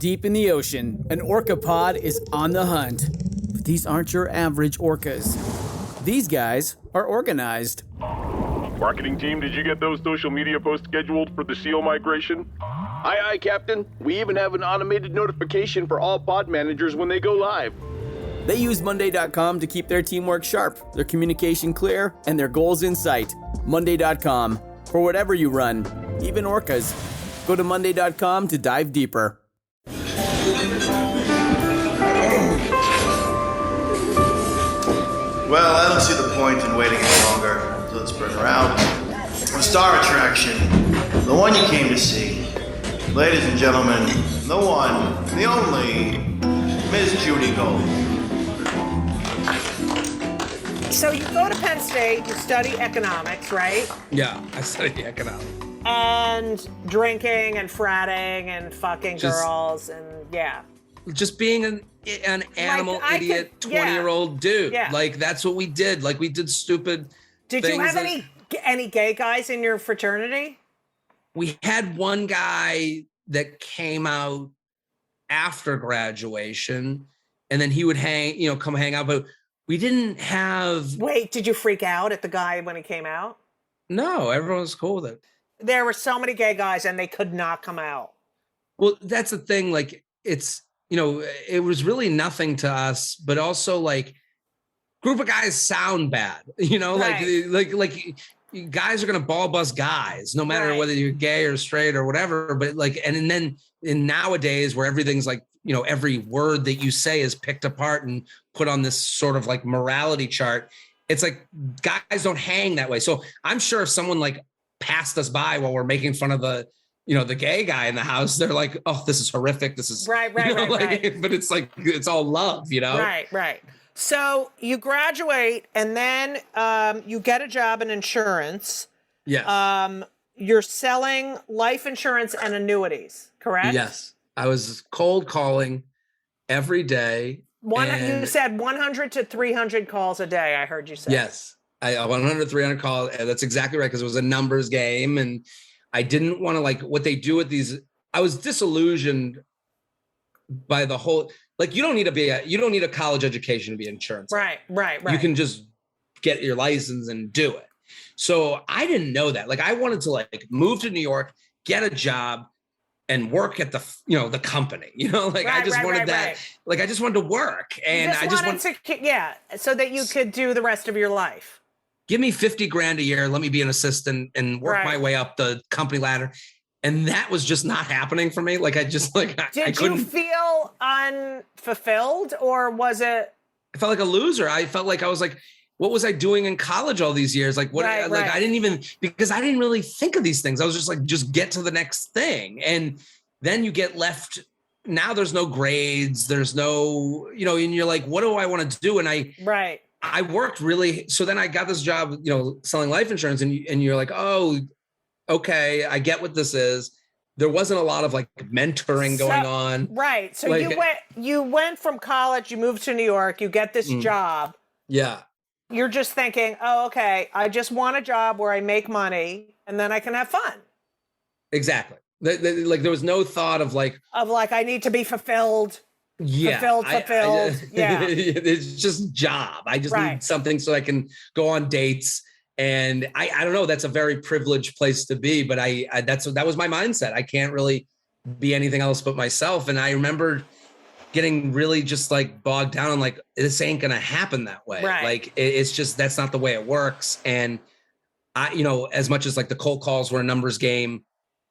Deep in the ocean, an orca pod is on the hunt. But these aren't your average orcas. These guys are organized. Marketing team, did you get those social media posts scheduled for the SEAL migration? Aye, Captain. We even have an automated notification for all pod managers when they go live. They use Monday.com to keep their teamwork sharp, their communication clear, and their goals in sight. Monday.com. For whatever you run, even orcas. Go to Monday.com to dive deeper. Well, I don't see the point in waiting any longer. So let's bring her out. The star attraction, the one you came to see. Ladies and gentlemen, the one, the only, Miss Judy Gold. So you go to Penn State, you study economics, right? Yeah, I study economics. And drinking and fratting and fucking girls and yeah. Just being an animal idiot 20-year-old dude. Yeah. Like that's what we did. Like we did stupid Did things. you have any gay guys in your fraternity? We had one guy that came out after graduation and then he would come hang out, but we didn't have. Wait, did you freak out at the guy when he came out? No, everyone was cool with it. There were so many gay guys and they could not come out. Well, that's the thing. Like it's, it was really nothing to us, but also like group of guys sound bad, Right. like guys are going to ball bust guys, no matter whether you're gay or straight or whatever. But like, and then in nowadays where everything's like, every word that you say is picked apart and put on this sort of like morality chart. It's like guys don't hang that way. So I'm sure if someone like passed us by while we're making fun of the gay guy in the house, they're like, oh, this is horrific. This is right. But it's like, it's all love, Right. So you graduate and then you get a job in insurance. Yes. You're selling life insurance and annuities, correct? Yes. I was cold calling every day. You said 100 to 300 calls a day, I heard you say. Yes. 100, 300 calls. That's exactly right. Because it was a numbers game. And I didn't want to like what they do with these. I was disillusioned by the whole, like, you don't need a college education to be an insurance. Right. You can just get your license and do it. So I didn't know that. Like I wanted to like move to New York, get a job and work at the, the company, I just wanted that. Right. Like, I just wanted to work and I just wanted to, so that you could do the rest of your life. Give me $50,000 a year. Let me be an assistant and work my way up the company ladder. And that was just not happening for me. Like, I just like, Did you feel unfulfilled or was it? I felt like a loser. I felt like I was like, what was I doing in college all these years? Like what, I didn't even, because I didn't really think of these things. I was just like, just get to the next thing. And then you get left. Now there's no grades. There's no, and you're like, what do I want to do? And I worked really. So then I got this job, selling life insurance and you're like, oh, okay, I get what this is. There wasn't a lot of like mentoring going on. Right. So you went from college, you moved to New York, you get this job. Yeah. You're just thinking, oh, okay, I just want a job where I make money and then I can have fun. Exactly. Like there was no thought of like I need to be fulfilled. Yeah. Fulfilled. Yeah. It's just job. I just need something so I can go on dates. And I don't know, that's a very privileged place to be, but that was my mindset. I can't really be anything else but myself. And I remember getting really just like bogged down on like, this ain't going to happen that way. Right. Like it's just, that's not the way it works. And I, as much as like the cold calls were a numbers game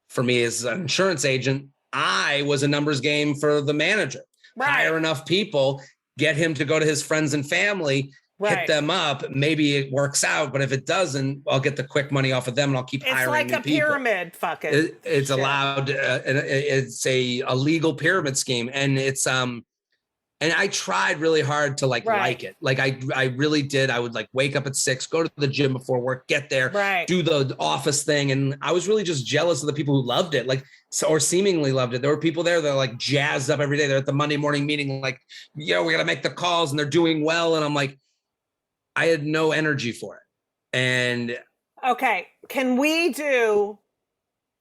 for me as an insurance agent, I was a numbers game for the manager. Hire enough people, get him to go to his friends and family, hit them up. Maybe it works out, but if it doesn't, I'll get the quick money off of them and I'll keep hiring new people. It's like a pyramid fucking. It's allowed. It's a legal pyramid scheme, and it's and I tried really hard to like it. Like I really did. I would like wake up at 6, go to the gym before work, get there, do the office thing, and I was really just jealous of the people who loved it, or seemingly loved it. There were people there that are like jazzed up every day. They're at the Monday morning meeting, like, we got to make the calls, and they're doing well, and I'm like, I had no energy for it. And okay, can we do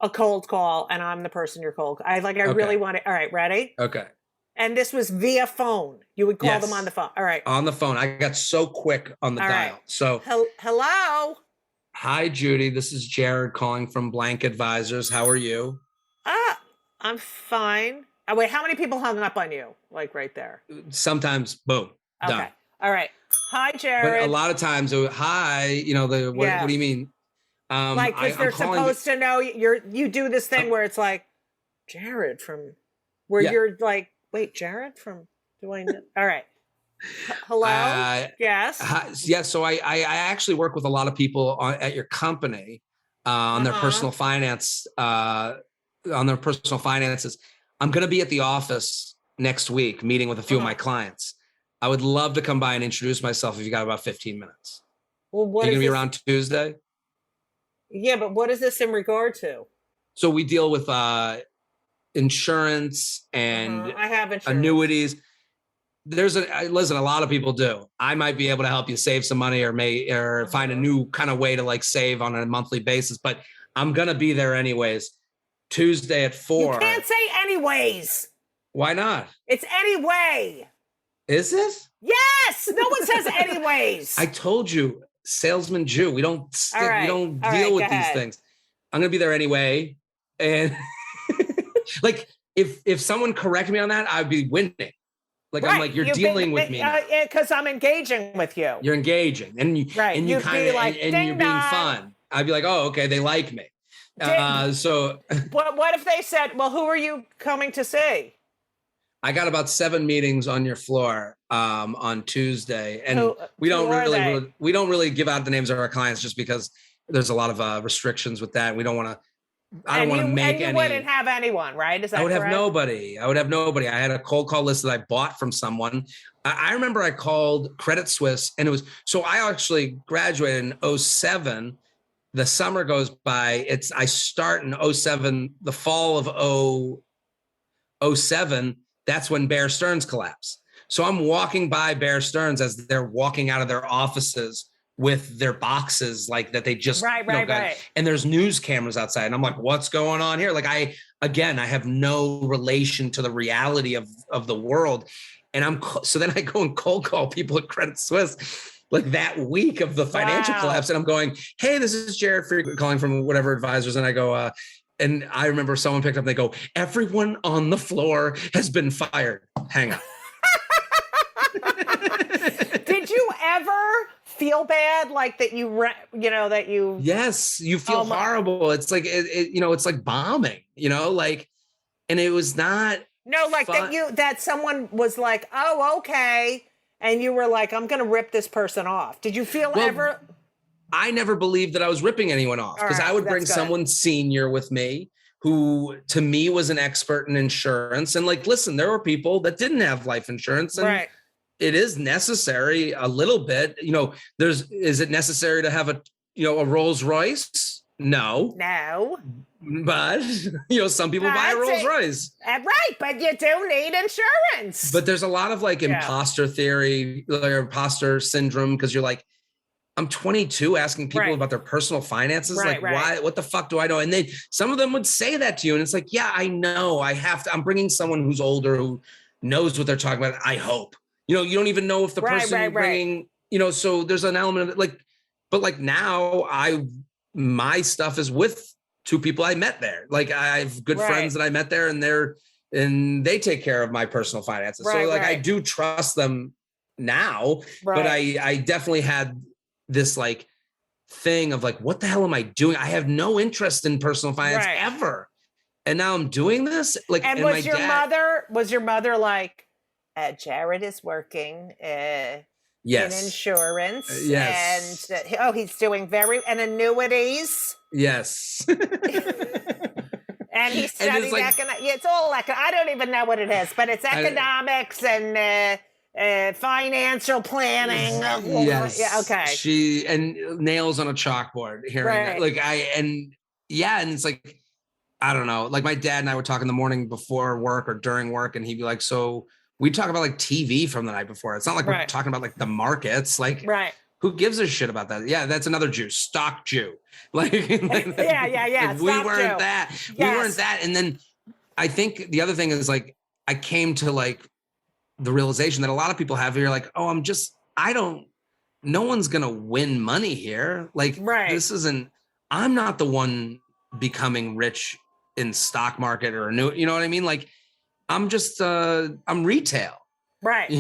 a cold call and I'm the person you're cold. I Okay. really want it. All right, ready? Okay. And this was via phone. You would call them on the phone. All right. On the phone. I got so quick on the All dial. right. So hello. hi, Judy. This is Jared calling from Blank Advisors. How are you? I'm fine. Oh, wait, how many people hung up on you? Like right there. Sometimes, boom, Okay. done. All right. Hi, Jared. But a lot of times, hi, you know, what do you mean? Like, because they're supposed to know you do this thing where it's like, Jared from, where you're like, wait, Jared from, do I know? All right. Hello? Yes. Yes. So I actually work with a lot of people at your company on their personal finance, on their personal finances. I'm going to be at the office next week meeting with a few of my clients. I would love to come by and introduce myself if you got about 15 minutes. Well, what are you going to be around Tuesday? Yeah, but what is this in regard to? So we deal with insurance and I have insurance. annuities. Listen, a lot of people do. I might be able to help you save some money or find a new kind of way to like save on a monthly basis, but I'm going to be there anyways. Tuesday at 4. You can't say anyways. Why not? It's anyway. Is it? Yes. No one says anyways. I told you, salesman Jew. We don't deal with these things. I'm going to be there anyway. And like, if someone corrected me on that, I'd be winning. Like, I'm like, you're dealing with me. Because I'm engaging with you. You're engaging. And you kind of, like, and you're being fun. I'd be like, oh, okay, they like me. So what if they said, well, who are you coming to see? I got about 7 meetings on your floor on Tuesday, and we don't really give out the names of our clients just because there's a lot of restrictions with that. We don't want to. I don't want to make any. You wouldn't have anyone, right? Is that correct? Have nobody. I would have nobody. I had a cold call list that I bought from someone. I remember I called Credit Suisse, and it was so I actually graduated in 2007. The summer goes by. I start in 2007, the fall of 2007. That's when Bear Stearns collapsed. So I'm walking by Bear Stearns as they're walking out of their offices with their boxes like that they just got. And there's news cameras outside. And I'm like, what's going on here? Like I have no relation to the reality of the world. And so then I go and cold call people at Credit Suisse like that week of the financial collapse. And I'm going, hey, this is Jared Freid calling from whatever advisors. And I go, and I remember someone picked up and they go, everyone on the floor has been fired. Hang on. Did you ever feel bad? Like that Yes, you feel horrible. It's like, it's like bombing, like, and it was not. No, like fun. that someone was like, oh, okay. And you were like, I'm going to rip this person off. Did you feel ever? I never believed that I was ripping anyone off because I would bring someone senior with me who to me was an expert in insurance. And like, listen, there were people that didn't have life insurance and it is necessary a little bit, is it necessary to have a Rolls Royce? No. But, some people buy a Rolls Royce. Right. But you do need insurance. But there's a lot of like imposter theory or imposter syndrome because you're like, I'm 22 asking people about their personal finances. Why, what the fuck do I know? And some of them would say that to you. And it's like, yeah, I know I'm bringing someone who's older, who knows what they're talking about. I hope, you don't even know if the person you're bringing, so there's an element of it, but like now my stuff is with 2 people I met there. Like I have good friends that I met there and they take care of my personal finances. I do trust them now, but I definitely had this like thing of like, what the hell am I doing? I have no interest in personal finance ever. And now I'm doing this. Like, and was your mother like, Jared is working in insurance. Yes. And he's doing and annuities. Yes. And he's studying economics. It's all I don't even know what it is, but it's economics and financial planning. Yes. Yeah, okay. She and nails on a chalkboard here. And it's like, I don't know. Like my dad and I would talk in the morning before work or during work, and he'd be like, so we talk about like TV from the night before. It's not like we're talking about like the markets. Like who gives a shit about that? Yeah, that's another Jew, stock Jew. Like, yeah. We weren't that. Yes. We weren't that. And then I think the other thing is like, I came to like the realization that a lot of people have here, like, oh, no one's going to win money here. Like, I'm not the one becoming rich in stock market or you know what I mean? Like, I'm retail. Right.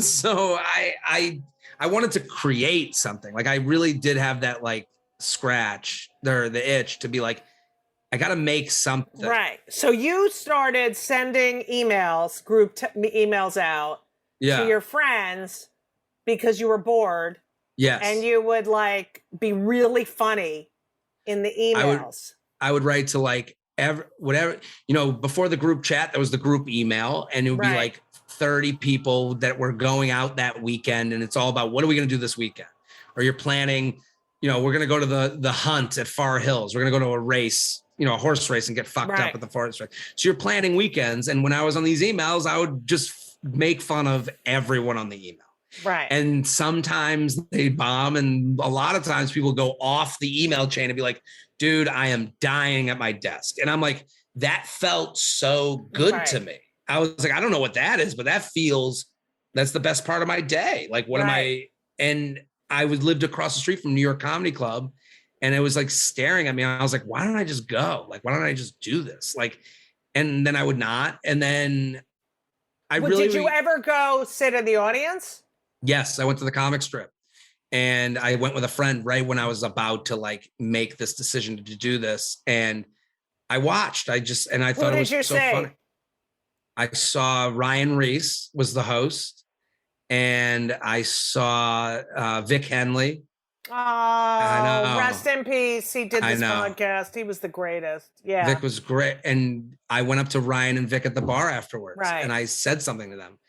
So I wanted to create something. Like, I really did have that like scratch or the itch to be like, I got to make something. Right. So you started sending emails, emails out to your friends because you were bored. Yes. And you would like be really funny in the emails. I would write to like whatever, before the group chat, there was the group email, and it would be like 30 people that were going out that weekend. And it's all about, what are we going to do this weekend? Or you're planning, we're going to go to the hunt at Far Hills. We're going to go to a race, a horse race, and get fucked up at the forest race. So you're planning weekends. And when I was on these emails, I would just make fun of everyone on the email. Right. And sometimes they bomb. And a lot of times people go off the email chain and be like, dude, I am dying at my desk. And I'm like, that felt so good to me. I was like, I don't know what that is, but that's the best part of my day. Like, what am I? And I lived across the street from New York Comedy Club, and it was like staring at me. I was like, why don't I just go? Like, why don't I just do this? Like, and then I would not. And then did you ever go sit in the audience? Yes. I went to the comic strip, and I went with a friend right when I was about to like make this decision to do this. And I watched, I thought it was so funny. I saw Ryan Reese was the host, and I saw Vic Henley. Oh, rest in peace. He did this podcast. He was the greatest. Yeah. Vic was great. And I went up to Ryan and Vic at the bar afterwards, and I said something to them.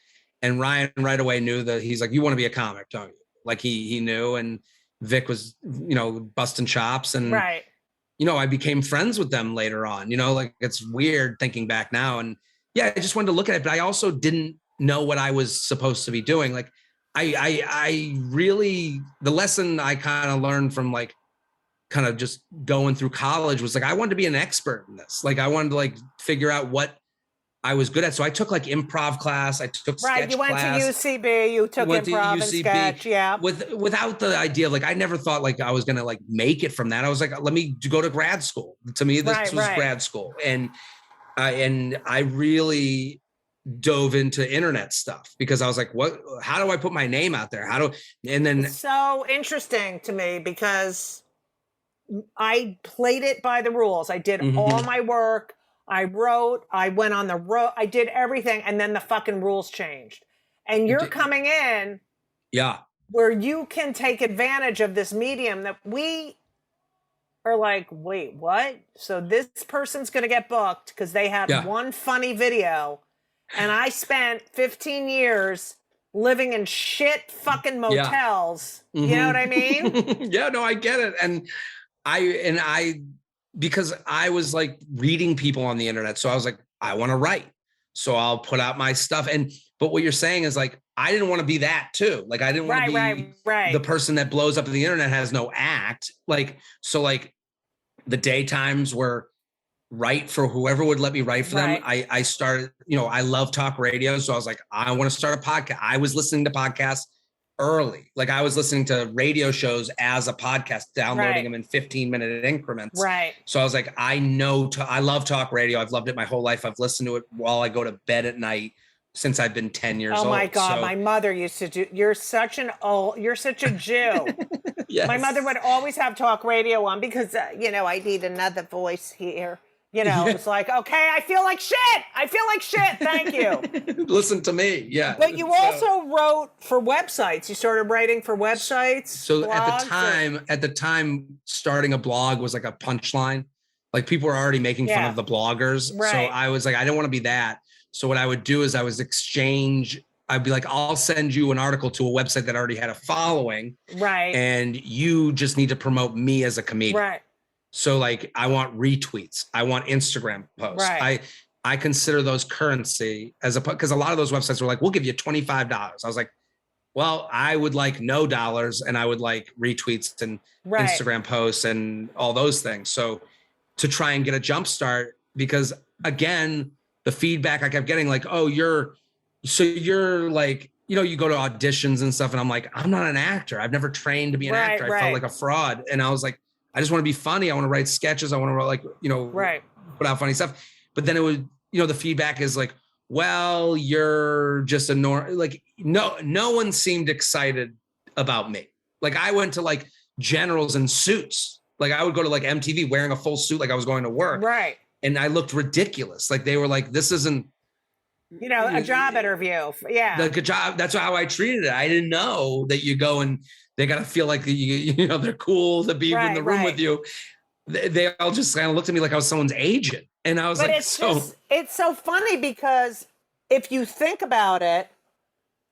And Ryan right away knew that he's like, you want to be a comic, don't you? Like he knew. And Vic was, busting chops. And, I became friends with them later on, like it's weird thinking back now. And yeah, I just wanted to look at it, but I also didn't know what I was supposed to be doing. Like I really, the lesson I kind of learned from like kind of just going through college was like, I wanted to be an expert in this. Like I wanted to like figure out what I was good at. So I took like improv class. I took sketch you went class. to UCB, you took improv and sketch. Yeah. Without the idea, like I never thought like I was going to like make it from that. I was like, let me go to grad school. To me, this was grad school. And I really dove into internet stuff because I was like, how do I put my name out there? It's so interesting to me because I played it by the rules. I did all my work. I wrote, I went on the road, I did everything. And then the fucking rules changed. And you're coming in where you can take advantage of this medium that we are like, wait, what? So this person's going to get booked because they had one funny video. And I spent 15 years living in shit fucking motels. You know what I mean? Yeah, no, I get it. And I because I was like reading people on the internet. So I was like, I want to write. So I'll put out my stuff. But what you're saying is like, I didn't want to be that too. Like, I didn't want to be the person that blows up in the internet, has no act. Like, so like the daytimes were write for whoever would let me write for them. I started, I love talk radio. So I was like, I want to start a podcast. I was listening to podcasts early. Like I was listening to radio shows as a podcast, downloading them in 15-minute increments. Right. So I was like, I love talk radio. I've loved it my whole life. I've listened to it while I go to bed at night since I've been 10 years old. Oh my God. So, my mother used to do, you're such a Jew. Yes. My mother would always have talk radio on because, I need another voice here. It's like, okay, I feel like shit. Thank you. Listen to me. Yeah. But you also wrote for websites. You started writing for websites. So at the time, starting a blog was like a punchline. Like people were already making fun of the bloggers. Right. So I was like, I didn't want to be that. So what I would do is I'd be like, I'll send you an article to a website that already had a following. Right. And you just need to promote me as a comedian. Right. So like, I want retweets. I want Instagram posts. Right. I consider those currency because a lot of those websites were like, we'll give you $25. I was like, well, I would like no dollars and I would like retweets and Instagram posts and all those things. So to try and get a jump start, because again, the feedback I kept getting like, oh, you're like, you know, you go to auditions and stuff. And I'm like, I'm not an actor. I've never trained to be an actor. I felt like a fraud. And I was like, I just want to be funny. I want to write sketches. I want to like, you know, put out funny stuff. But then it would, you know, the feedback is like, well, you're just a like, no one seemed excited about me. Like I went to like generals in suits. Like I would go to like MTV wearing a full suit, like I was going to work. Right. And I looked ridiculous. Like they were like, this isn't, you know, a job interview. Yeah. Like a job. That's how I treated it. I didn't know that you go and they got to feel like, you know, they're cool to be in the room with you. They all just kind of looked at me like I was someone's agent. And I was like, it's so funny because if you think about it,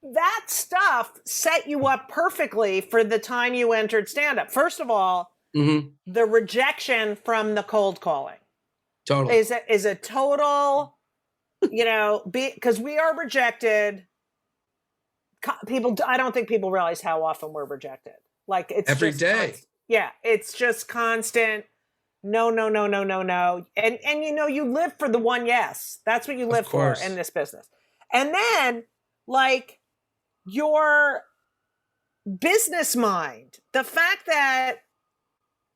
that stuff set you up perfectly for the time you entered stand-up. First of all, the rejection from the cold calling is a total, you know, because we are rejected. People, I don't think people realize how often we're rejected. Like it's every day. Yeah, it's just constant. No. And you know, you live for the one yes. That's what you live for in this business. And then like your business mind, the fact that,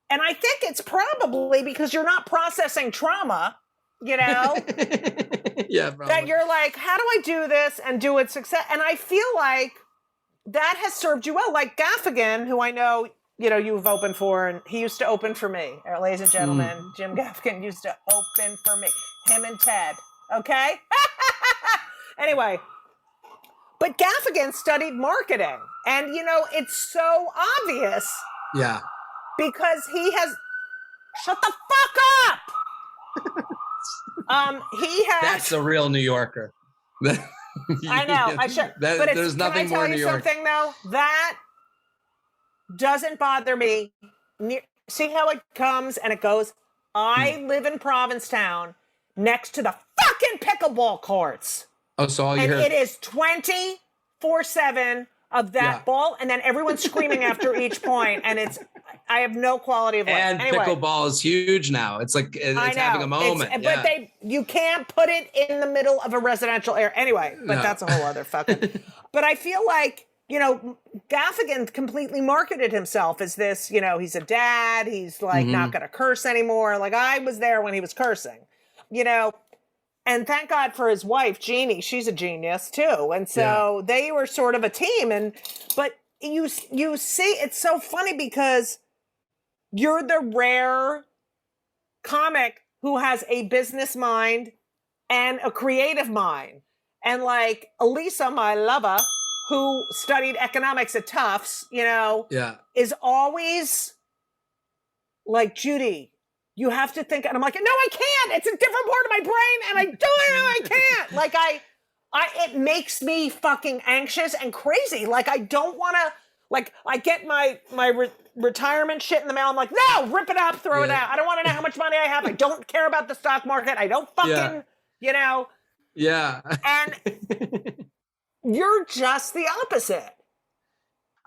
and I think it's probably because you're not processing trauma, you know? Yeah, probably. That you're like, how do I do this and do it success? And I feel like that has served you well. Like Gaffigan, who I know, you know, you've opened for, and he used to open for me. Ladies and gentlemen, Jim Gaffigan used to open for me. Him and Ted, okay? Anyway, but Gaffigan studied marketing. And, you know, it's so obvious. Yeah. Because he has... Shut the fuck up! He has... That's a real New Yorker. I know. I should. But there's nothing more New York. Something though? That doesn't bother me. See how it comes and it goes? I live in Provincetown next to the fucking pickleball courts. Oh, so all you hear... it is 24/7 of that ball, and then everyone's screaming after each point, and I have no quality of life. And anyway, pickleball is huge now. It's like it's having a moment. But you can't put it in the middle of a residential area. Anyway, but that's a whole other fucking... But I feel like, you know, Gaffigan completely marketed himself as this, you know, he's a dad. He's like not going to curse anymore. Like I was there when he was cursing, you know, and thank God for his wife, Jeannie. She's a genius too. And so they were sort of a team. But you see, it's so funny because you're the rare comic who has a business mind and a creative mind. And like Elisa, my lover, who studied economics at Tufts, you know, is always like, Judy, you have to think. And I'm like, no, I can't. It's a different part of my brain. And I don't know, I can't. Like it makes me fucking anxious and crazy. Like I don't want to, like I get my retirement shit in the mail. I'm like, no, rip it up, throw it out. I don't want to know how much money I have. I don't care about the stock market. I don't fucking, you know. Yeah. And you're just the opposite.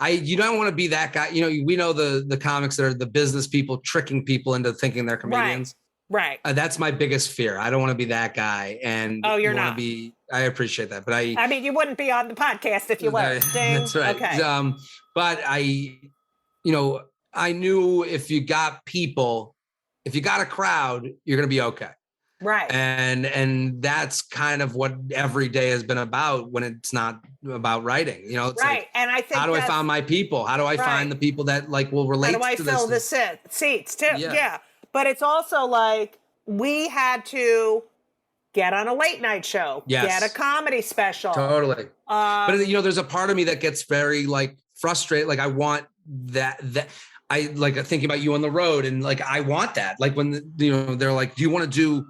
You don't want to be that guy. You know, we know the comics that are the business people tricking people into thinking they're comedians. Right. That's my biggest fear. I don't want to be that guy. And you're not. I appreciate that, but I mean, you wouldn't be on the podcast if you were. That's right. Okay. But I knew if you got a crowd, you're going to be okay. Right. And that's kind of what every day has been about when it's not about writing, you know, it's right. Like, and I think how do I find my people? How do I find the people that like will relate to this? How do I fill the seats too? Yeah. But it's also like we had to get on a late night show, get a comedy special. Totally. But you know, there's a part of me that gets very like frustrated. Like I want that I like thinking about you on the road and like, I want that. Like when, you know, they're like, do you want to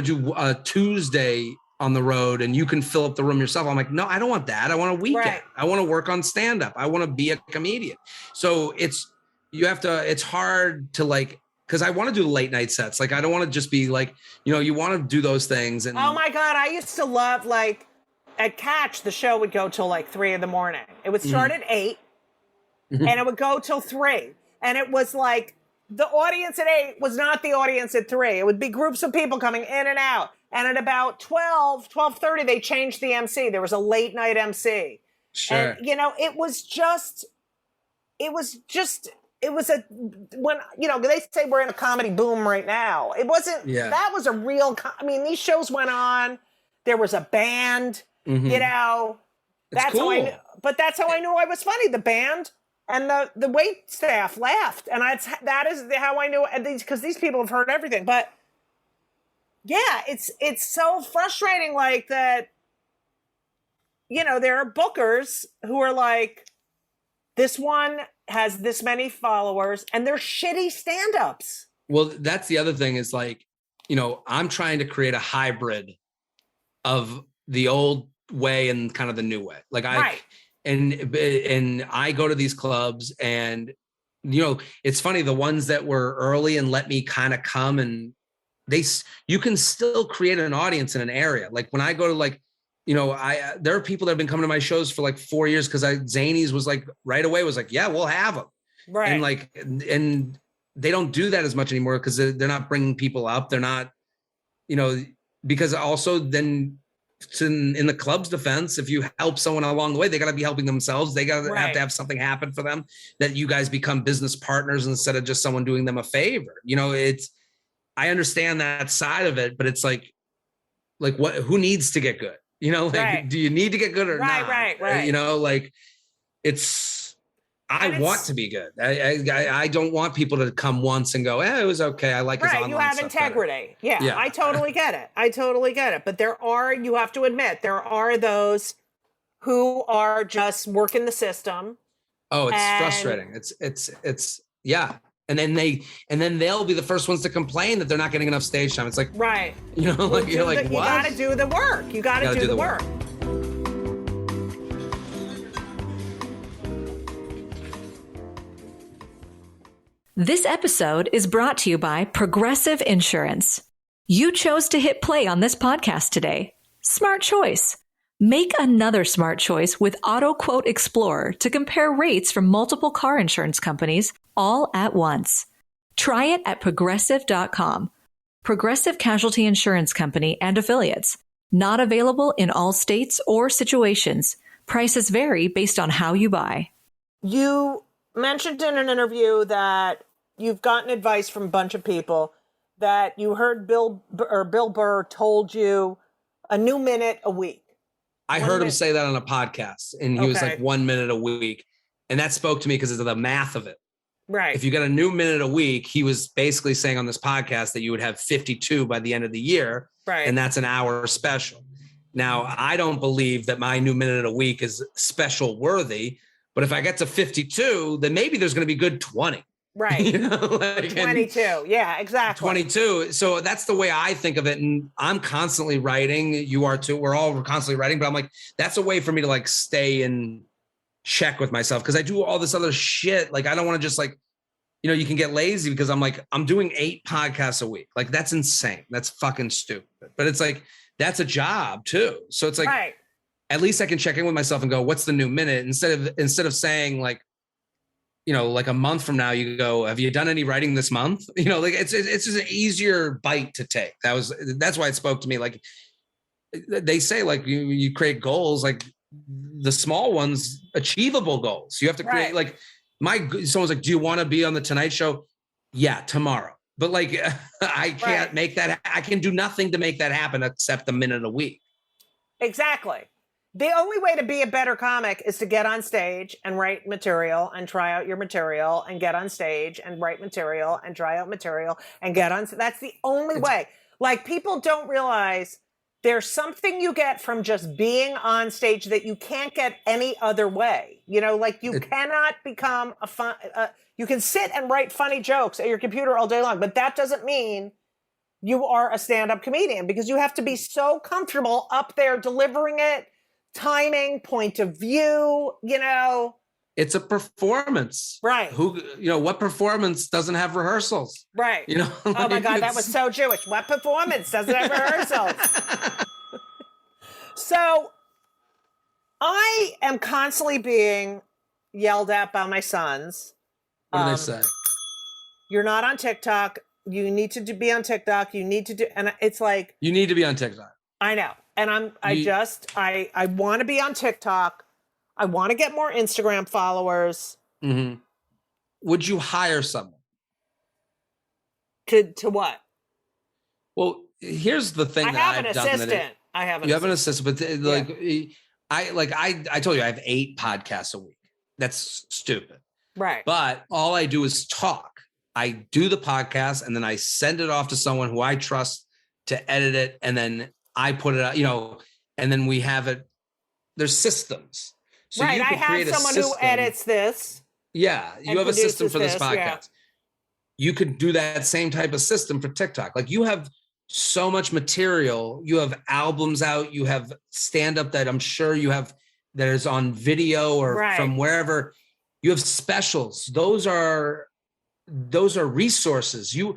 do a Tuesday on the road and you can fill up the room yourself? I'm like, no, I don't want that. I want a weekend. Right. I want to work on stand-up. I want to be a comedian. So it's hard to like, because I want to do late night sets. Like, I don't want to just be like, you know, you want to do those things. And oh my God, I used to love like at Catch, the show would go till like 3 a.m. It would start at 8 and it would go till 3. And it was like the audience at 8 was not the audience at 3. It would be groups of people coming in and out. And at about 12:30, they changed the MC. There was a late night MC. Sure. And, you know, it was when, you know, they say we're in a comedy boom right now. It wasn't, that was a real, I mean, these shows went on. There was a band, you know. That's cool. That's how I knew I was funny. The band and the wait staff laughed. And that is how I knew, because these people have heard everything. But yeah, it's so frustrating, like that, you know, there are bookers who are like, this one has this many followers and they're shitty stand-ups. Well, that's the other thing is like, you know, I'm trying to create a hybrid of the old way and kind of the new way. Like and I go to these clubs and, you know, it's funny, the ones that were early and let me kind of come and you can still create an audience in an area. Like when I go to like, you know, there are people that have been coming to my shows for like 4 years because Zanies was like right away was like, yeah, we'll have them. Right. And like, and they don't do that as much anymore because they're not bringing people up. They're not, you know, because also then in the club's defense, if you help someone along the way, they got to be helping themselves. They got to have to have something happen for them that you guys become business partners instead of just someone doing them a favor. You know, I understand that side of it, but it's like who needs to get good? You know, like, do you need to get good or not? Right. You know, like I want to be good. I don't want people to come once and go, it was okay. I like his online you have stuff integrity. Yeah, I totally get it. But you have to admit, there are those who are just working the system. Oh, it's frustrating. It's yeah. And then they'll be the first ones to complain that they're not getting enough stage time. It's like, you know, like you're like, what? You got to do the work. You got to do the work. This episode is brought to you by Progressive Insurance. You chose to hit play on this podcast today. Smart choice. Make another smart choice with Auto Quote Explorer to compare rates from multiple car insurance companies all at once. Try it at progressive.com. Progressive Casualty Insurance Company and Affiliates. Not available in all states or situations. Prices vary based on how you buy. You mentioned in an interview that you've gotten advice from a bunch of people that you heard Bill Burr told you a new minute a week. I heard him say that on a podcast, and he was like 1 minute a week. And that spoke to me because of the math of it. Right. If you got a new minute a week, he was basically saying on this podcast that you would have 52 by the end of the year. Right. And that's an hour special. Now, I don't believe that my new minute a week is special worthy, but if I get to 52, then maybe there's going to be good 20. Right. You know, like, 22. Yeah, exactly. 22. So that's the way I think of it. And I'm constantly writing. You are too. We're all constantly writing, but I'm like, that's a way for me to like stay in check with myself. Cause I do all this other shit. Like, I don't want to just like, you know, you can get lazy because I'm like, I'm doing 8 podcasts a week. Like that's insane. That's fucking stupid. But it's like, that's a job too. So it's like, at least I can check in with myself and go, what's the new minute? Instead of saying like, you know, like a month from now, you go, have you done any writing this month? You know, like it's just an easier bite to take. That's why it spoke to me. Like they say, like you create goals, like the small ones, achievable goals. You have to create like someone's like, do you want to be on the Tonight Show? Yeah, tomorrow. But like, I can't make that. I can do nothing to make that happen except a minute a week. Exactly. The only way to be a better comic is to get on stage and write material and try out your material and get on stage and write material and try out material and get on. That's the only way. Like people don't realize there's something you get from just being on stage that you can't get any other way. You know, like you cannot become you can sit and write funny jokes at your computer all day long, but that doesn't mean you are a stand-up comedian because you have to be so comfortable up there delivering it. Timing, point of view, you know. It's a performance. Right. What performance doesn't have rehearsals? Right. You know. Like oh my God, that was so Jewish. What performance doesn't have rehearsals? So I am constantly being yelled at by my sons. What do they say? You're not on TikTok. You need to be on TikTok. You need to do, and it's like, you need to be on TikTok. I know. And I want to be on TikTok. I want to get more Instagram followers. Mm-hmm. Would you hire someone? To what? Well, here's the thing. I have an assistant. You have an assistant, but I told you I have 8 podcasts a week. That's stupid. Right. But all I do is talk. I do the podcast and then I send it off to someone who I trust to edit it. And then I put it out, and then we have it. There's systems. So right. I have someone who edits this. Yeah. You have a system for this podcast. Yeah. You could do that same type of system for TikTok. Like you have so much material. You have albums out. You have stand-up that I'm sure you have that is on video or from wherever. You have specials. Those are resources. You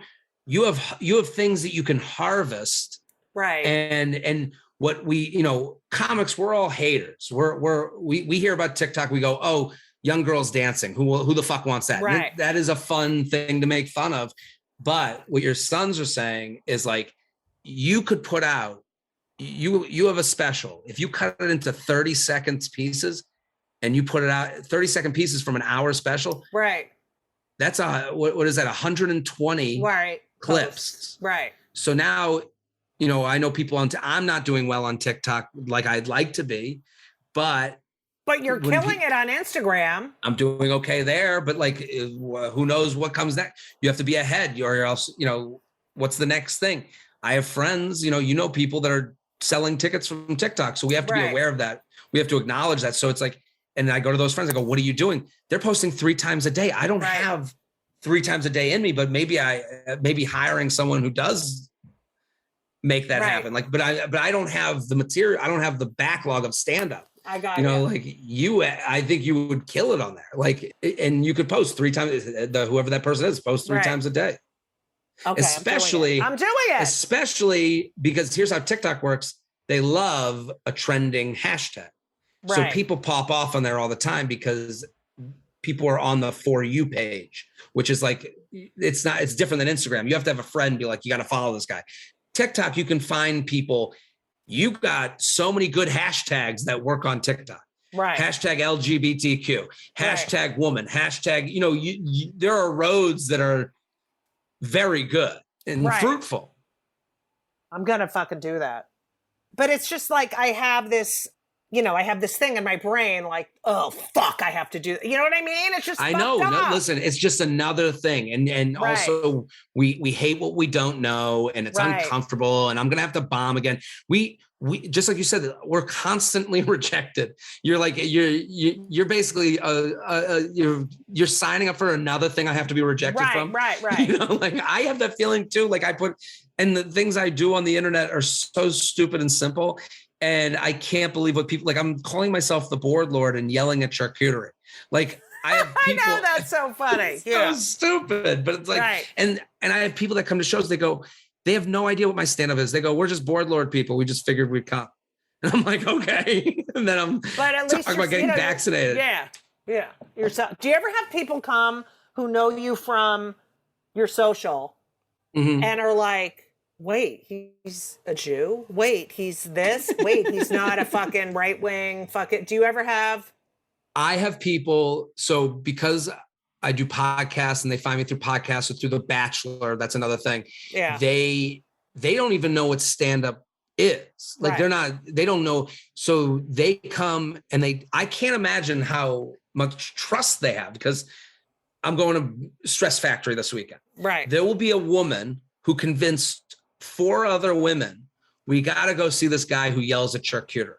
have things that you can harvest. Right. And what we, comics, we're all haters. We hear about TikTok. We go, oh, young girls dancing. Who the fuck wants that? Right. That is a fun thing to make fun of. But what your sons are saying is like, you could put out, you have a special. If you cut it into 30 seconds pieces and you put it out 30-second pieces from an hour special. Right. That's what is that? 120 clips. Right. So now, I know people I'm not doing well on TikTok like I'd like to be, but you're killing it on Instagram. I'm doing okay there, but who knows what comes next? You have to be ahead, or else, what's the next thing? I have friends, people that are selling tickets from TikTok. So we have to be aware of that. We have to acknowledge that. So it's like, and I go to those friends, I go, what are you doing? They're posting 3 times a day. I don't have 3 times a day in me, but maybe hiring someone who does make that happen. But I don't have the material. I don't have the backlog of stand-up. I got I think you would kill it on there. And you could post 3 times, whoever that person is, post 3 times a day. Okay. I'm doing it. Especially because here's how TikTok works. They love a trending hashtag. So people pop off on there all the time because people are on the For You page, which is it's different than Instagram. You have to have a friend and be like, you got to follow this guy. TikTok, you can find people. You got so many good hashtags that work on TikTok. Right. Hashtag LGBTQ, hashtag woman, hashtag, there are roads that are very good and fruitful. I'm going to fucking do that. But it's just like, I have this thing in my brain, like, oh, fuck, I have to do that. You know what I mean? It's just, I know. No, listen, it's just another thing. And also we hate what we don't know, and it's uncomfortable, and I'm going to have to bomb again. We just like you said, we're constantly rejected. You're like, you're basically, you're signing up for another thing I have to be rejected from. Right. I have that feeling too. And the things I do on the internet are so stupid and simple. And I can't believe what people I'm calling myself the board lord and yelling at charcuterie. I have people, I know, that's so funny. So stupid, but it's and I have people that come to shows. They go, they have no idea what my stand-up is. They go, we're just board lord people. We just figured we'd come. And I'm like, okay. And then I'm talking about getting vaccinated. Yeah. Do you ever have people come who know you from your social and are like, wait, he's a Jew? Wait, he's this? Wait, he's not a fucking right-wing do you ever have? I have people, so because I do podcasts and they find me through podcasts or through The Bachelor, that's another thing. Yeah. They don't even know what stand-up is. They don't know. So they come and I can't imagine how much trust they have, because I'm going to Stress Factory this weekend. Right. There will be a woman who convinced 4 other women, we got to go see this guy who yells at charcuterie.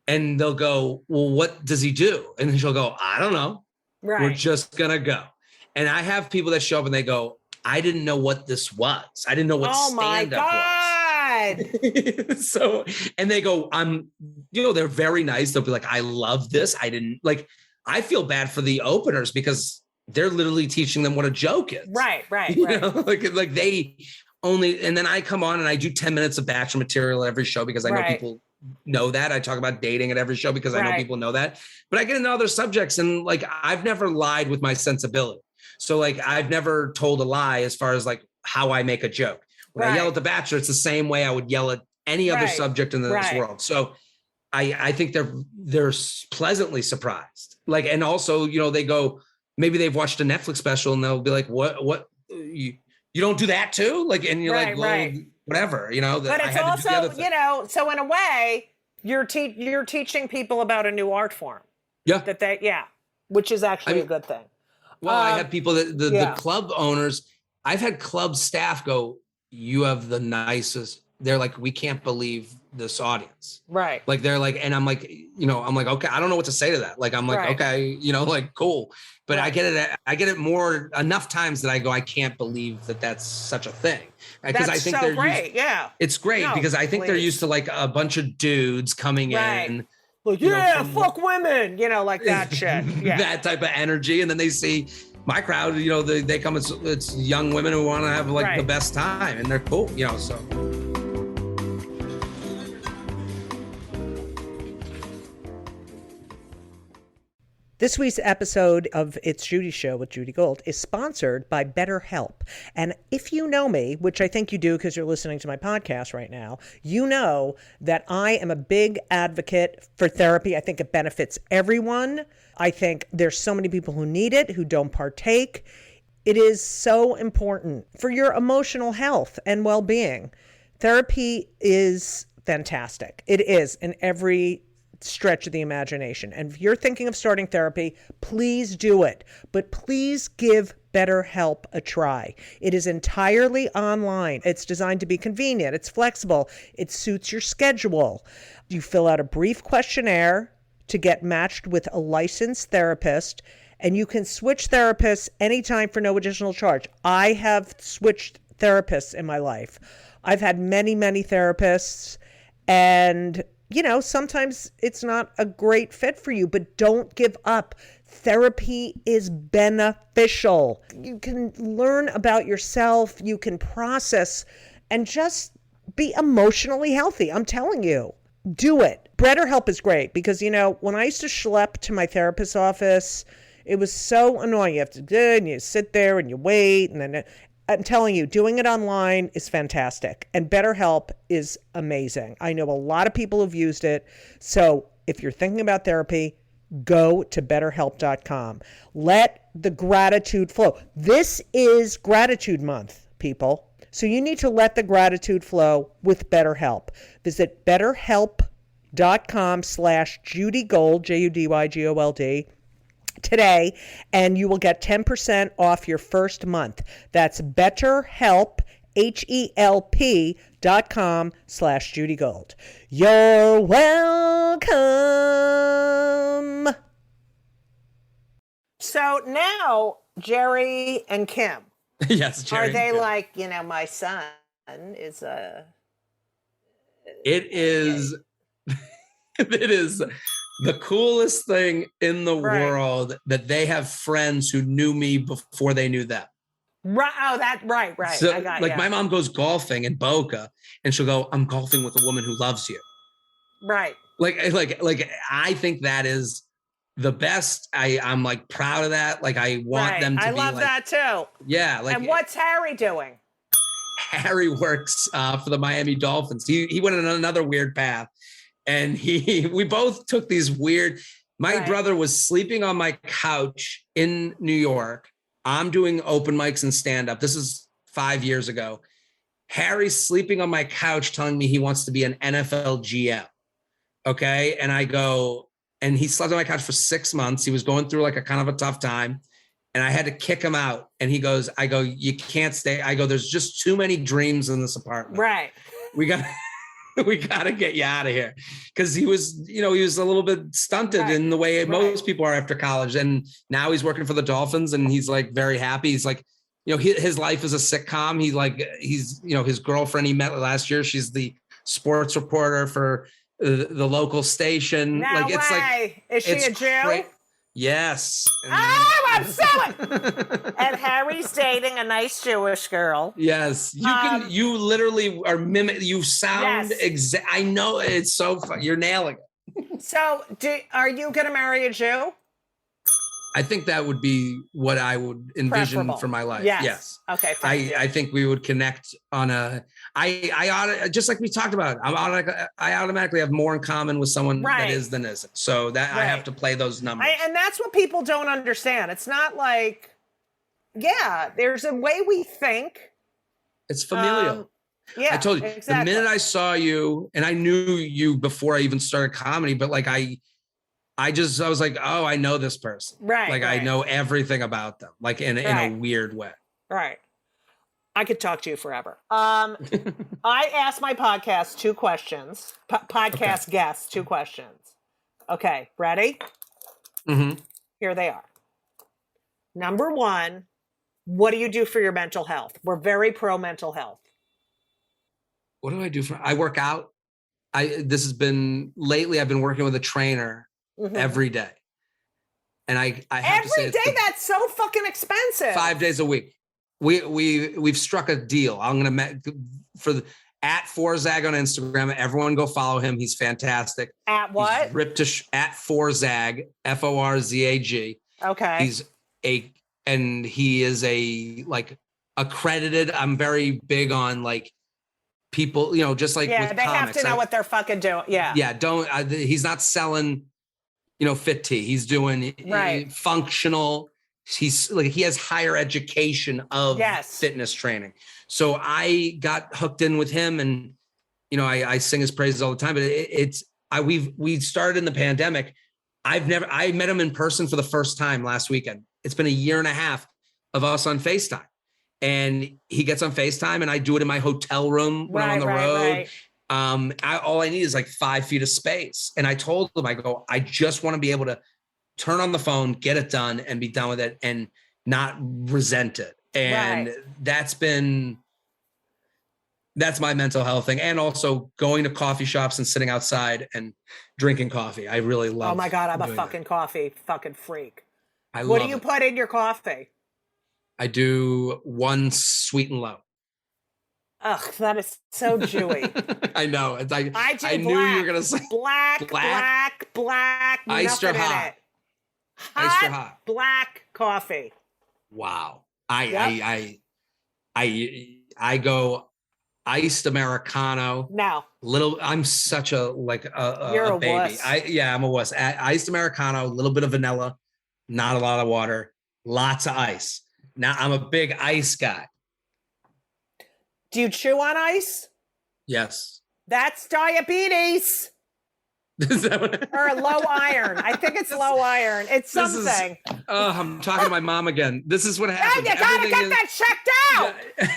And they'll go, well, what does he do? And she'll go, I don't know. Right. We're just going to go. And I have people that show up and they go, I didn't know what this was. I didn't know what stand-up was. So, and they go, they're very nice. They'll be like, I love this. I feel bad for the openers because they're literally teaching them what a joke is. Right. They only, and then I come on and I do 10 minutes of Bachelor material every show because I know people know that. I talk about dating at every show because I know people know that. But I get into other subjects, and like I've never lied with my sensibility. So like I've never told a lie as far as like how I make a joke. When I yell at The Bachelor, it's the same way I would yell at any other subject in this world. So I think they're pleasantly surprised. Like, and also, you know, they go, maybe they've watched a Netflix special and they'll be like, what you don't do that too? Like, and you're like, well, whatever, you know. But it's also, you know, so in a way, you're teaching people about a new art form. Yeah. Which is actually a good thing. Well, I had people that the club owners, I've had club staff go, you have the nicest. They're like, we can't believe this audience. Right. Like, they're like, and I'm like, you know, I'm like, okay, I don't know what to say to that. Like, I'm like, okay, you know, like, cool. But I get it more enough times that I go, I can't believe that that's such a thing. Because I think so they're great. It's great because I think they're used to like a bunch of dudes coming in. Like, fuck women, you know, like that shit. Yeah. That type of energy. And then they see my crowd, you know, they come, it's young women who want to have like the best time, and they're cool, you know, so. This week's episode of It's Judy Show with Judy Gold is sponsored by BetterHelp. And if you know me, which I think you do because you're listening to my podcast right now, you know that I am a big advocate for therapy. I think it benefits everyone. I think there's so many people who need it, who don't partake. It is so important for your emotional health and well-being. Therapy is fantastic. It is in every stretch of the imagination. And if you're thinking of starting therapy, please do it. But please give BetterHelp a try. It is entirely online. It's designed to be convenient. It's flexible. It suits your schedule. You fill out a brief questionnaire to get matched with a licensed therapist, and you can switch therapists anytime for no additional charge. I have switched therapists in my life. I've had many, many therapists, and you know, sometimes it's not a great fit for you, but don't give up. Therapy is beneficial. You can learn about yourself, you can process, and just be emotionally healthy. I'm telling you, do it. BetterHelp is great because, you know, when I used to schlep to my therapist's office, it was so annoying. You have to do it, and you sit there and you wait, and then I'm telling you, doing it online is fantastic. And BetterHelp is amazing. I know a lot of people who've used it. So if you're thinking about therapy, go to BetterHelp.com. Let the gratitude flow. This is Gratitude Month, people. So you need to let the gratitude flow with BetterHelp. Visit BetterHelp.com/JudyGold, JudyGold, today, and you will get 10% off your first month. That's BetterHelp, HELP.com/JudyGold. You're welcome. So now Jerry and Kim. Yes, Jerry. Are they like, you know, my son is a... It is the coolest thing in the world that they have friends who knew me before they knew them. Right. Oh, right. So, my mom goes golfing in Boca, and she'll go, "I'm golfing with a woman who loves you." Right. Like I think that is the best. I'm like proud of that. Like I want them to be. I love that too. Yeah. Like, and what's Harry doing? Harry works for the Miami Dolphins. He went on another weird path. And we both took these weird, my brother was sleeping on my couch in New York. I'm doing open mics and stand-up. This is 5 years ago. Harry's sleeping on my couch telling me he wants to be an NFL GM. Okay. And I go, and he slept on my couch for 6 months. He was going through like a kind of a tough time. And I had to kick him out. And he goes, I go, you can't stay. I go, there's just too many dreams in this apartment. Right. We got to get you out of here. Because he was a little bit stunted in the way most people are after college. And now he's working for the Dolphins and he's like very happy. He's like, his life is a sitcom. He's his girlfriend he met last year. She's the sports reporter for the local station. No way. Is she a Jew? Yes. I'm selling. And Harry's dating a nice Jewish girl. Yes. You literally are mimic. You sound yes. I know, it's so fun. You're nailing it. So are you going to marry a Jew? I think that would be what I would envision for my life. Yes. Okay. I think we would connect on I ought, just like we talked about, I automatically have more in common with someone that is than isn't. So that I have to play those numbers. And that's what people don't understand. It's not like, there's a way we think. It's familial. Yeah, I told you, the minute I saw you, and I knew you before I even started comedy, but like I was like, oh, I know this person. Right. Like I know everything about them, like in a weird way. Right. I could talk to you forever. I asked my podcast 2 questions, podcast guests 2 questions. Okay. Ready? Mm-hmm. Here they are. Number 1, what do you do for your mental health? We're very pro mental health. What do I do I work out. This has been lately, I've been working with a trainer every day. And I have to say every day, that's so fucking expensive. 5 days a week. We've struck a deal. I'm gonna at Forzag on Instagram. Everyone go follow him. He's fantastic. At what? He's ripped at Forzag, Forzag. Okay. He is a accredited. I'm very big on like people, just like with they comics. have to know what they're fucking doing. Yeah. He's not selling, fit tea. He's doing functional. He's like, he has higher education of fitness training. So I got hooked in with him, and I sing his praises all the time. But we started in the pandemic. I met him in person for the first time last weekend. It's been a year and a half of us on FaceTime, and he gets on FaceTime, and I do it in my hotel room when I'm on the road. Right. All I need is like 5 feet of space. And I told him, I just want to be able to turn on the phone, get it done, and be done with it, and not resent it. And that's my mental health thing. And also going to coffee shops and sitting outside and drinking coffee. I really love. Oh my God, I'm a fucking coffee fucking freak. What do you put in your coffee? I do 1 sweet and low. Ugh, that is so Jewy. I know. It's like I knew you were gonna say black. Iced or hot? Iced or hot? Black coffee. Wow. I go iced Americano. No. I'm such a You're a baby. wuss. I'm a wuss. Iced Americano, a little bit of vanilla, not a lot of water, lots of ice. Now I'm a big ice guy. Do you chew on ice? Yes. That's diabetes. Is that what or low iron. I think it's low iron. It's something. I'm talking to my mom again. This is what happens. Yeah, you gotta get that checked out. Yeah.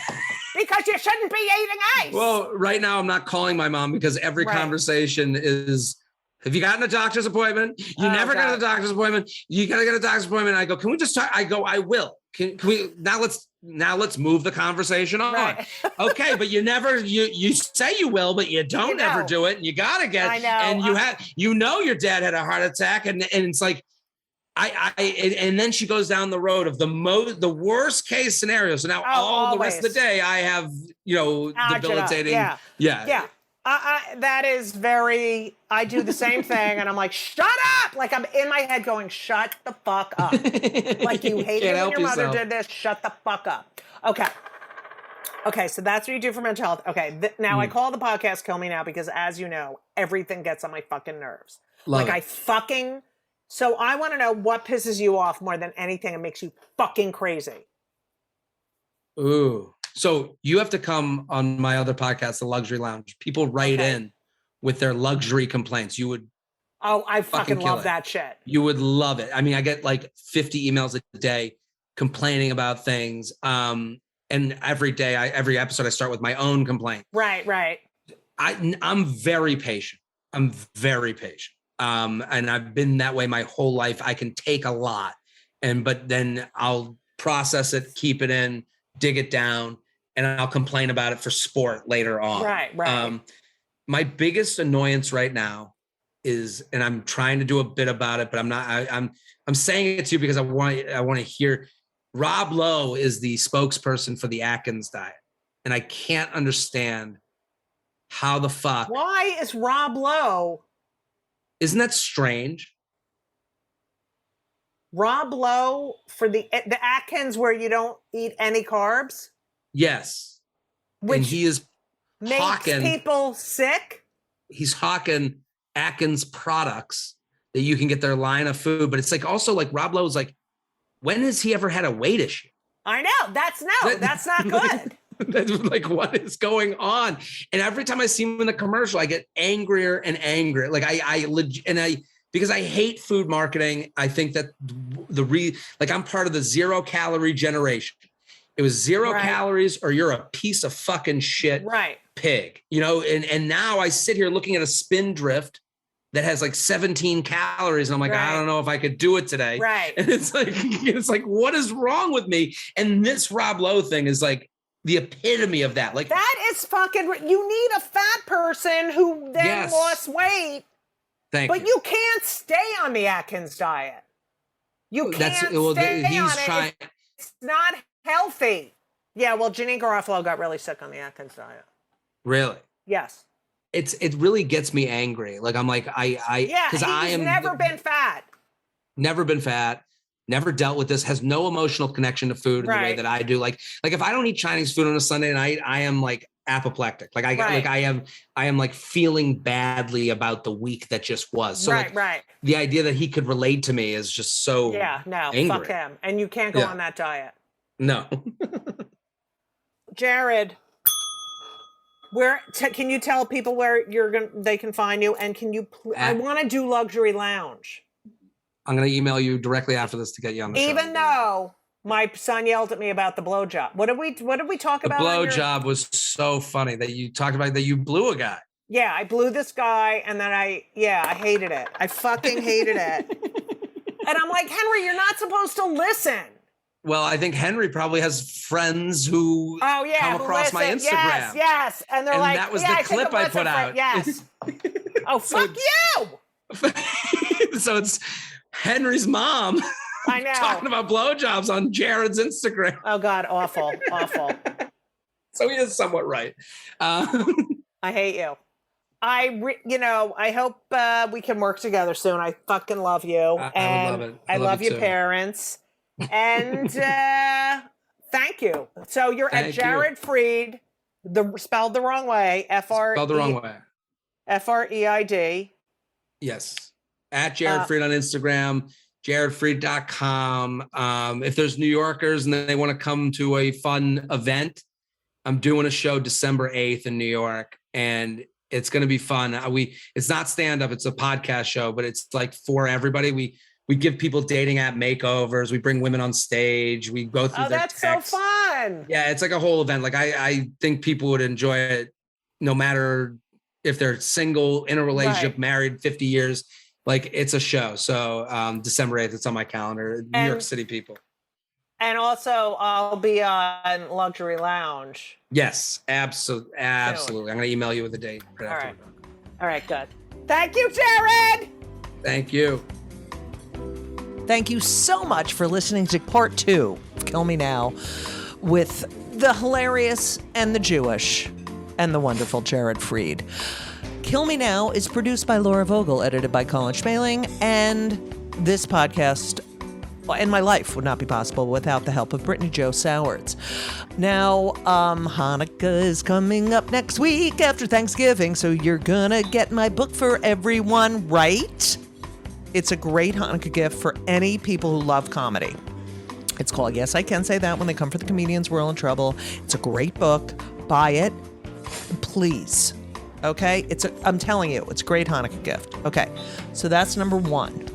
Because you shouldn't be eating ice. Well, right now I'm not calling my mom because every conversation is, have you gotten a doctor's appointment? You never got a doctor's appointment. You gotta get a doctor's appointment. I go, can we just talk? I go, I will. Can we now let's move the conversation on. Right. Okay, but you say you will, but you don't ever do it. And you gotta get I know. And your dad had a heart attack, and it's like and then she goes down the road of the worst case scenario. So now the rest of the day I have debilitating. Yeah. That is very, I do the same thing, and I'm like, shut up! Like, I'm in my head going, shut the fuck up. Like, you hate me when your mother did this, shut the fuck up. Okay, so that's what you do for mental health. Okay, now I call the podcast Kill Me Now because, as you know, everything gets on my fucking nerves. So I want to know what pisses you off more than anything and makes you fucking crazy. Ooh. So you have to come on my other podcast, The Luxury Lounge. People write in with their luxury complaints. You would. Oh, I fucking love that shit. You would love it. I mean, I get like 50 emails a day complaining about things. And every day, every episode, I start with my own complaint. Right. I'm very patient. And I've been that way my whole life. I can take a lot, but then I'll process it, keep it in, dig it down, and I'll complain about it for sport later on. Right. My biggest annoyance right now is, and I'm trying to do a bit about it, but I'm not. I'm saying it to you because I want to hear. Rob Lowe is the spokesperson for the Atkins diet, and I can't understand how the fuck. Why is Rob Lowe? Isn't that strange? Rob Lowe for the Atkins where you don't eat any carbs? Yes. Which and he is makes hawking, people sick? He's hawking Atkins products that you can get their line of food. But it's like also like Rob Lowe's like, when has he ever had a weight issue? I know. That's not good. That's like, what is going on? And every time I see him in the commercial, I get angrier and angrier. Like because I hate food marketing. I think that I'm part of the 0 calorie generation. It was 0 calories or you're a piece of fucking shit pig, and now I sit here looking at a Spindrift that has like 17 calories. And I'm like, I don't know if I could do it today. Right. And it's like, what is wrong with me? And this Rob Lowe thing is like the epitome of that. Like that is fucking, you need a fat person who then lost weight. But you can't stay on the Atkins diet. You can't stay on it. It's not healthy. Yeah, well, Janine Garofalo got really sick on the Atkins diet. Really? Yes. It really gets me angry. Like I'm like because I am never been fat, never dealt with this, has no emotional connection to food in the way that I do. Like if I don't eat Chinese food on a Sunday night, I am like apoplectic. Like I am like feeling badly about the week that just was. So the idea that he could relate to me is just so angry. Fuck him. And you can't go on that diet. No. Jared, can you tell people where they can find you? And can you? I want to do Luxury Lounge. I'm going to email you directly after this to get you on the show. Even though my son yelled at me about the blowjob. What did we talk about? The blowjob was so funny that you talked about that you blew a guy. Yeah, I blew this guy, and then I hated it. I fucking hated it. And I'm like, Henry, you're not supposed to listen. Well, I think Henry probably has friends who come across my Instagram. Yes. And they're like, that was the clip I put out. Yes. Oh, fuck you. So it's Henry's mom. I know. Talking about blowjobs on Jared's Instagram. Oh, God. Awful. So he is somewhat right. I hate you. I hope we can work together soon. I fucking love you. I would love it. I love your parents. And thank you. So you're at Jared Freid, spelled the wrong way. Spelled the wrong way. Freid. Yes. At Jared Freid on Instagram, jaredfreid.com. If there's New Yorkers and they want to come to a fun event, I'm doing a show December 8th in New York, and it's going to be fun. It's not stand-up, it's a podcast show, but it's like for everybody. We give people dating app makeovers. We bring women on stage. We go through their texts. That's so fun. Yeah, it's like a whole event. Like I think people would enjoy it no matter if they're single, in a relationship, married 50 years. Like it's a show. So December 8th, it's on my calendar. New York City people. And also I'll be on Luxury Lounge. Yes, absolutely. I'm going to email you with the date. All right, good. Thank you, Jared. Thank you. Thank you so much for listening to part 2 of Kill Me Now with the hilarious and the Jewish and the wonderful Jared Freid. Kill Me Now is produced by Laura Vogel, edited by Colin Schmaling, and this podcast and my life would not be possible without the help of Brittany Jo Sowards. Now, Hanukkah is coming up next week after Thanksgiving, so you're gonna get my book for everyone, right? It's a great Hanukkah gift for any people who love comedy. It's called Yes, I Can Say That When They Come for the Comedians, We're All in Trouble. It's a great book. Buy it, please. Okay? I'm telling you, it's a great Hanukkah gift. Okay, so that's number 1.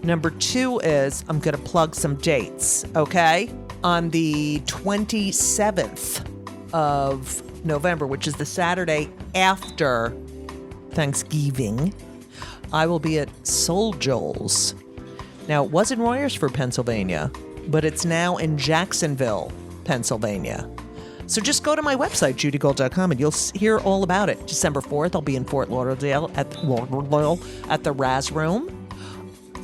Number 2 is I'm going to plug some dates, okay? On the 27th of November, which is the Saturday after Thanksgiving, I will be at Soul Joel's. Now, it was in Royersford, Pennsylvania, but it's now in Jacksonville, Pennsylvania. So just go to my website, judygold.com, and you'll hear all about it. December 4th, I'll be in Fort Lauderdale at the Raz Room.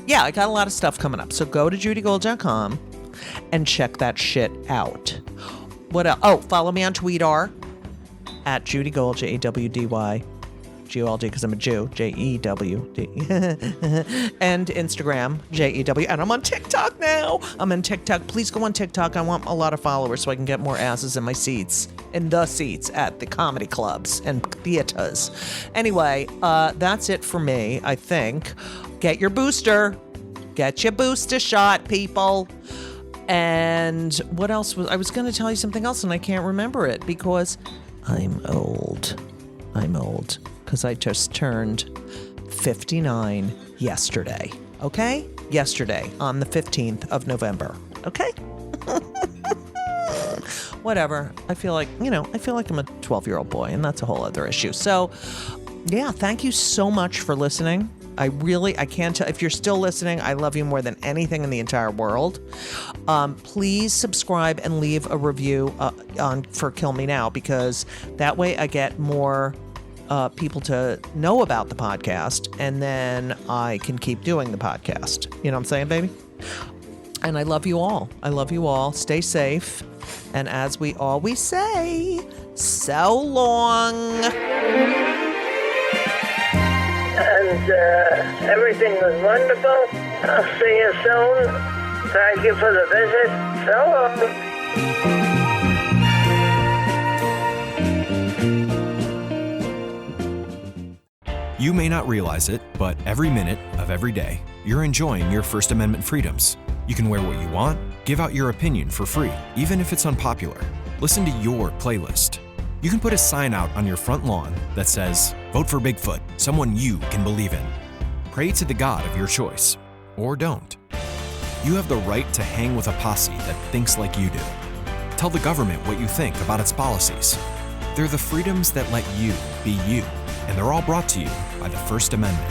Yeah, I got a lot of stuff coming up. So go to judygold.com and check that shit out. What else? Oh, follow me on Tweetar at Judy Gold, JAWDY. G-O-L-D, because I'm a Jew, J-E-W-D. And Instagram, J-E-W. And I'm on TikTok now. I'm on TikTok. Please go on TikTok. I want a lot of followers so I can get more asses in my seats, in the seats at the comedy clubs and theaters. Anyway, that's it for me, I think. Get your booster. Get your booster shot, people. And what else was I was going to tell you something else and I can't remember it because I'm old. Because I just turned 59 yesterday. Okay? Yesterday, on the 15th of November. Okay? Whatever. I feel like I'm a 12-year-old boy, and that's a whole other issue. So, yeah, thank you so much for listening. I can't tell. If you're still listening, I love you more than anything in the entire world. Please subscribe and leave a review for Kill Me Now, because that way I get more people to know about the podcast, and then I can keep doing the podcast. You know what I'm saying, baby? And I love you all. Stay safe. And as we always say, so long. And everything was wonderful. I'll see you soon. Thank you for the visit. So long. You may not realize it, but every minute of every day, you're enjoying your First Amendment freedoms. You can wear what you want, give out your opinion for free, even if it's unpopular. Listen to your playlist. You can put a sign out on your front lawn that says, "Vote for Bigfoot, someone you can believe in." Pray to the God of your choice, or don't. You have the right to hang with a posse that thinks like you do. Tell the government what you think about its policies. They're the freedoms that let you be you, and they're all brought to you by the First Amendment.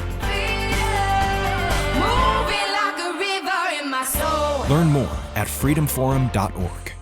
Learn more at freedomforum.org.